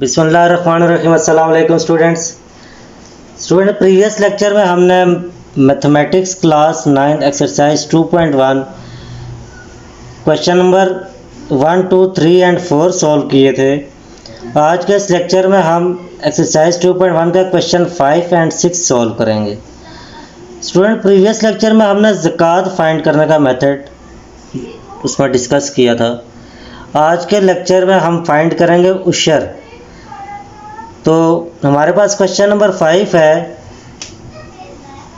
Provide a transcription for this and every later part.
बिस्मिल्लाहिर्रहमानिर्रहीम। अस्सलाम वालेकुम स्टूडेंट। प्रीवियस लेक्चर में हमने mathematics class 9 exercise 2.1 question number 1, 2, 3 and 4 solve किए थे। आज के इस लेक्चर में हम एक्सरसाइज 2.1 का क्वेश्चन 5 एंड 6 सॉल्व करेंगे। स्टूडेंट, प्रीवियस लेक्चर में हमने ज़कात फाइंड करने का मेथड उसमें डिस्कस किया था। आज के लेक्चर में हम फाइंड करेंगे उशर। तो हमारे पास क्वेश्चन नंबर 5 है,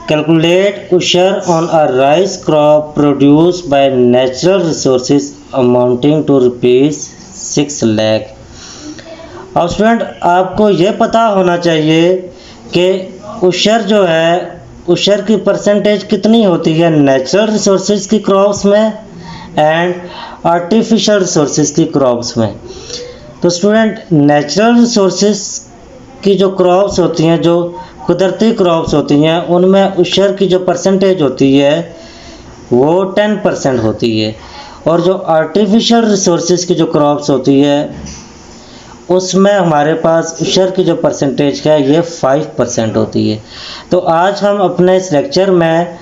कैलकुलेट उशर on a rice crop produced by natural resources amounting to ₹6 lakh. अब स्टूडेंट, आपको ये पता होना चाहिए कि उशर जो है, उशर की परसेंटेज कितनी होती है नेचुरल रिसोर्सेज की क्रॉप्स में एंड आर्टिफिशियल रिसोर्सेज की क्रॉप्स में। तो स्टूडेंट, नेचुरल रिसोर्सेज की जो क्रॉप्स होती हैं, जो कुदरती क्रॉप्स होती हैं, उनमें उशर की जो परसेंटेज होती है वो 10% होती है, और जो आर्टिफिशियल रिसोर्सेज की जो क्रॉप्स होती है उसमें हमारे पास उशर की जो परसेंटेज है ये 5% होती है। तो आज हम अपने इस लेक्चर में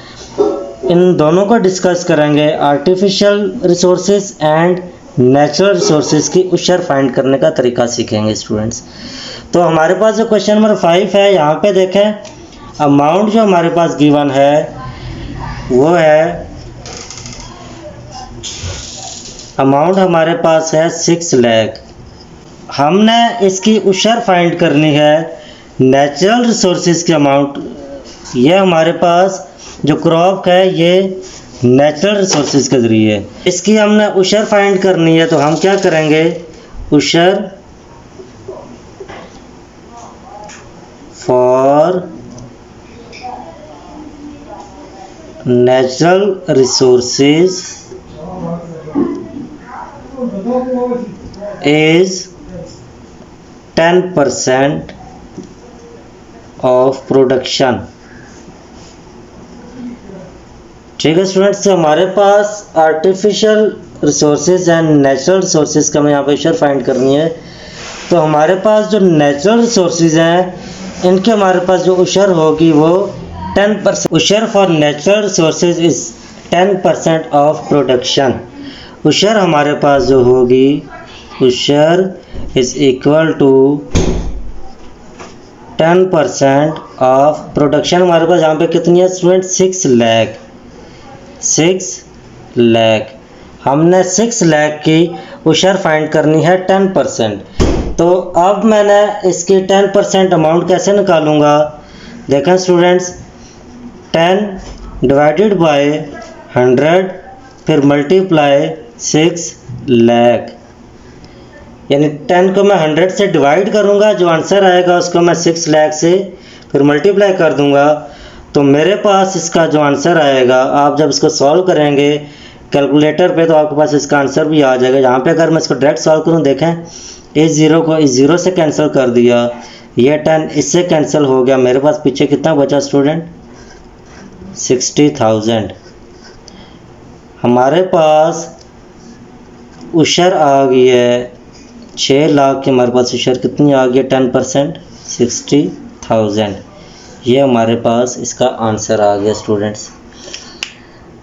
इन दोनों को डिस्कस करेंगे, artificial resources and natural resources की उशर फाइंड करने का तरीका सीखेंगे स्टूडेंट्स। तो हमारे पास जो क्वेश्चन नंबर 5 है, यहाँ पे देखें अमाउंट जो हमारे पास गिवन है वो है, अमाउंट हमारे पास है 6 लाख। हमने इसकी उशर फाइंड करनी है नेचुरल रिसोर्सेज की अमाउंट। ये हमारे पास जो क्रॉप है ये नेचुरल रिसोर्सेज के ज़रिए इसकी हमने उशर फाइंड करनी है। तो हम क्या करेंगे, उशर for natural resources is 10% of production. ठीक है स्टूडेंट्स, तो हमारे पास artificial resources and natural resources का हमें यहाँ पे उशर फाइंड करनी है। तो हमारे पास जो नेचुरल रिसोर्सेज हैं इनके हमारे पास जो उशर होगी वो 10%। उशर for natural resources is 10% of production. उशर हमारे पास जो होगी, उशर is equal to 10% of production. हमारे पास यहाँ पे कितनी है स्टूडेंट, 6 लाख। 6 लाख, हमने 6 लाख की उशर फाइंड करनी है 10%। तो अब मैंने इसकी 10% अमाउंट कैसे निकालूंगा, देखें स्टूडेंट्स, 10 डिवाइडेड बाय 100 फिर मल्टीप्लाई 6 लाख, यानी 10 को मैं 100 से डिवाइड करूंगा, जो आंसर आएगा उसको मैं 6 लाख से फिर मल्टीप्लाई कर दूंगा। तो मेरे पास इसका जो आंसर आएगा, आप जब इसको सॉल्व करेंगे कैलकुलेटर पे तो आपके पास इसका आंसर भी आ जाएगा। यहाँ पे अगर मैं इसको डायरेक्ट सॉल्व करूँ, देखें इस ज़ीरो को इस ज़ीरो से कैंसिल कर दिया, ये 10 इससे कैंसिल हो गया, मेरे पास पीछे कितना बचा स्टूडेंट, 60,000। हमारे पास उशर आ गई है 6 लाख की, हमारे पास उशर कितनी आ गई है 10%, 60,000। ये हमारे पास इसका आंसर आ गया स्टूडेंट्स।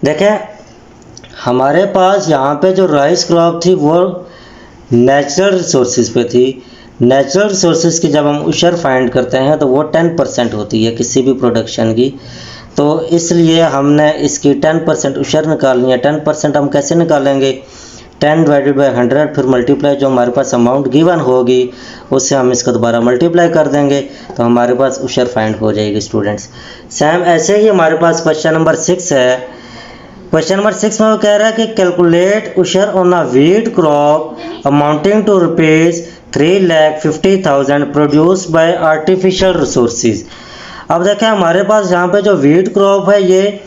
देखें हमारे पास यहाँ पे जो राइस क्रॉप थी वो नेचुरल रिसोर्सेज पे थी। नेचुरल रिसोर्सेज की जब हम उशर फाइंड करते हैं तो वो 10% होती है किसी भी प्रोडक्शन की। तो इसलिए हमने इसकी 10% उशर निकालनी है। 10% हम कैसे निकालेंगे, 10 डिवाइडेड बाई 100 फिर मल्टीप्लाई जो हमारे पास अमाउंट गिवन होगी उससे हम इसको दोबारा मल्टीप्लाई कर देंगे तो हमारे पास उशर फाइंड हो जाएगी स्टूडेंट्स। सेम ऐसे ही हमारे पास क्वेश्चन नंबर 6 है। क्वेश्चन नंबर 6 में वो कह रहा है कि कैलकुलेट उशर on a wheat crop amounting to ₹3,50,000 produced by artificial resources. अब देखें हमारे पास यहाँ पे जो व्हीट क्रॉप है ये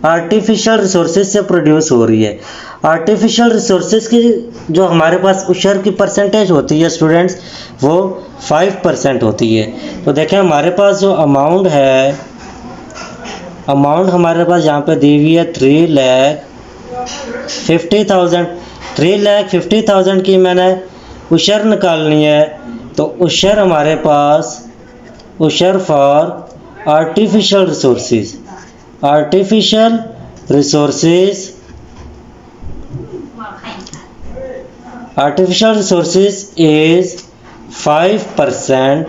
आर्टिफिशियल रिसोर्सेज से प्रोड्यूस हो रही है। आर्टिफिशियल रिसोर्सेज की जो हमारे पास उशर की परसेंटेज होती है स्टूडेंट्स वो 5% होती है। तो देखें हमारे पास जो अमाउंट है, अमाउंट हमारे पास यहाँ पे दी हुई है 3,50,000। 3,50,000 की मैंने उशर निकालनी है। तो उशर हमारे पास उशर for artificial resources, artificial resources, artificial resources is 5%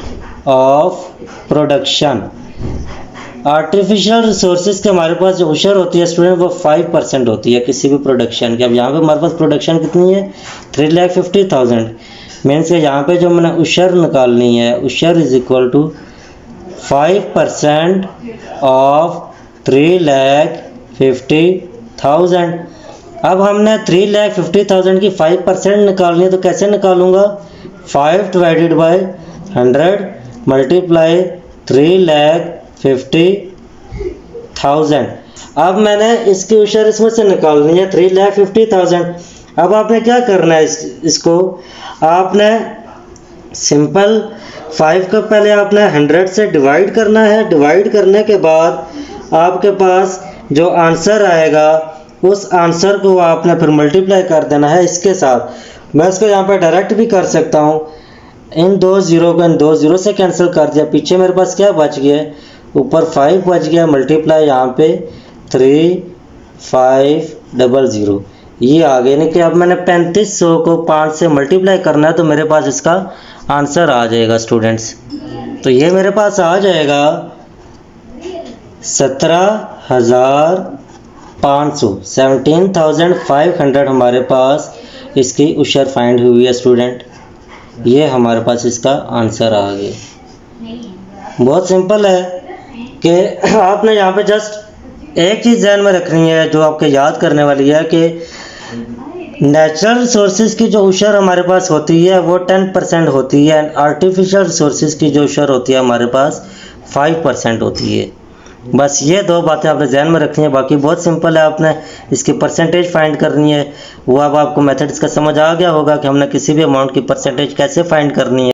of production. Artificial resources के हमारे पास जो उशर होती है स्टूडेंट वो 5% होती है किसी भी प्रोडक्शन की। अब यहाँ पे हमारे पास प्रोडक्शन कितनी है 3,50,000, मीन्स के यहाँ पे जो मैंने उशर निकालनी है, उशर इज इक्वल टू 5% ऑफ 3,50,000। अब हमने 3,50,000 की 5% निकालनी है तो कैसे निकालूंगा, 5 डिवाइडेड बाय 100 मल्टीप्लाई 3,50,000। अब मैंने इसकी उशर इसमें से निकालनी है 3,50,000। अब आपने क्या करना है, इसको आपने सिंपल 5 को पहले आपने 100 से डिवाइड करना है। डिवाइड करने के बाद आपके पास जो आंसर आएगा उस आंसर को आपने फिर मल्टीप्लाई कर देना है इसके साथ। मैं इसको यहाँ पे डायरेक्ट भी कर सकता हूँ, इन 2 0 को इन 2 0 से कैंसिल कर दिया, पीछे मेरे पास क्या बच गया, ऊपर 5 बच गया, मल्टीप्लाई यहाँ पे 3,500। ये आगे नहीं कि अब मैंने 3500 को 5 से मल्टीप्लाई करना है तो मेरे पास इसका आंसर आ जाएगा स्टूडेंट्स। तो ये मेरे पास आ जाएगा 17,500, 17,500 हमारे पास इसकी उशर फाइंड हुई है स्टूडेंट। ये हमारे पास इसका आंसर आ गया। बहुत सिंपल है कि आपने यहाँ पे जस्ट एक चीज़ ध्यान में रखनी है जो आपके याद करने वाली है कि नेचुरल रिसोर्सेज की जो उशर हमारे पास होती है वो 10% होती है एंड आर्टिफिशियल रिसोर्सेज की जो उशर होती है हमारे पास 5% होती है। बस ये 2 बातें आपने ध्यान में रखनी है, बाकी बहुत सिंपल है। आपने इसकी परसेंटेज फाइंड करनी है, वो अब आपको मेथड इसका समझ आ गया होगा कि हमने किसी भी अमाउंट की परसेंटेज कैसे फाइंड करनी है।